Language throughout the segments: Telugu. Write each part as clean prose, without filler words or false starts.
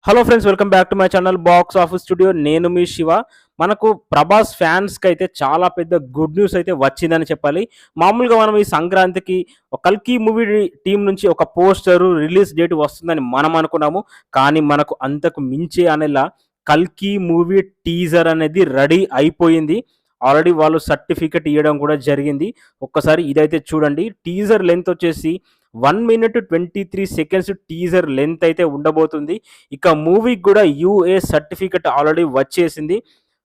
Hello friends, welcome back to my channel box office studio. నేను మీ శివ. మనకు ప్రభాస్ ఫ్యాన్స్కి అయితే చాలా పెద్ద గుడ్ న్యూస్ అయితే వచ్చిందని చెప్పాలి. మామూలుగా మనం ఈ సంక్రాంతికి ఒక కల్కి మూవీ టీం నుంచి ఒక పోస్టరు రిలీజ్ డేట్ వస్తుందని మనం అనుకున్నాము. కానీ మనకు అంతకు మించి అనేలా కల్కి మూవీ టీజర్ అనేది రెడీ అయిపోయింది. ఆల్రెడీ వాళ్ళు సర్టిఫికెట్ ఇవ్వడం కూడా జరిగింది. ఒక్కసారి ఇదైతే చూడండి. టీజర్ లెంత్ వచ్చేసి 1 minute 23 seconds టీజర్ లెంత్ అయితే ఉండబోతుంది. ఇక మూవీకి కూడా యూఏ సర్టిఫికెట్ ఆల్రెడీ వచ్చేసింది.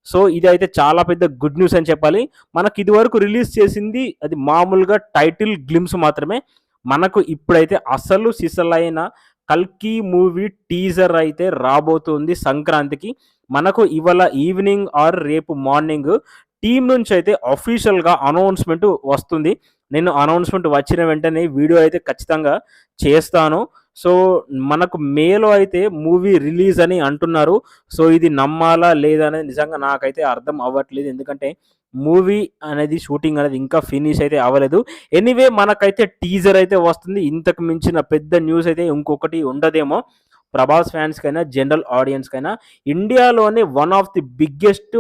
సో ఇదైతే చాలా పెద్ద గుడ్ న్యూస్ అని చెప్పాలి. మనకి ఇదివరకు రిలీజ్ చేసింది అది మామూలుగా టైటిల్ గ్లిమ్స్ మాత్రమే. మనకు ఇప్పుడైతే అసలు సిసలైన కల్కి మూవీ టీజర్ అయితే రాబోతుంది సంక్రాంతికి. మనకు ఇవాళ ఈవినింగ్ ఆర్ రేపు మార్నింగ్ టీం నుంచి అయితే అఫీషియల్గా అనౌన్స్మెంట్ వస్తుంది. నేను అనౌన్స్మెంట్ వచ్చిన వెంటనే వీడియో అయితే ఖచ్చితంగా చేస్తాను. సో మనకు మేలో అయితే మూవీ రిలీజ్ అని అంటున్నారు. సో ఇది నమ్మాలా లేదా అనేది నిజంగా నాకైతే అర్థం అవ్వట్లేదు. ఎందుకంటే మూవీ అనేది షూటింగ్ అనేది ఇంకా ఫినిష్ అయితే అవ్వలేదు. ఎనీవే మనకైతే టీజర్ అయితే వస్తుంది. ఇంతకు మించిన పెద్ద న్యూస్ అయితే ఇంకొకటి ఉండదేమో. ప్రభాస్ ఫ్యాన్స్కైనా జనరల్ ఆడియన్స్కైనా ఇండియాలోనే one of the biggest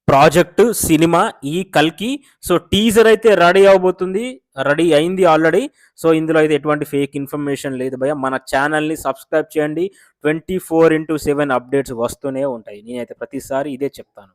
project cinema ఈ కల్కి. సో టీజర్ అయితే రెడీ అవబోతుంది, రెడీ అయింది ఆల్రెడీ. సో ఇందులో అయితే ఎటువంటి ఫేక్ ఇన్ఫర్మేషన్ లేదు భయ్య. మన ఛానల్ని సబ్స్క్రైబ్ చేయండి. 24/7 అప్డేట్స్ వస్తూనే ఉంటాయి. నేనైతే ప్రతిసారి ఇదే చెప్తాను.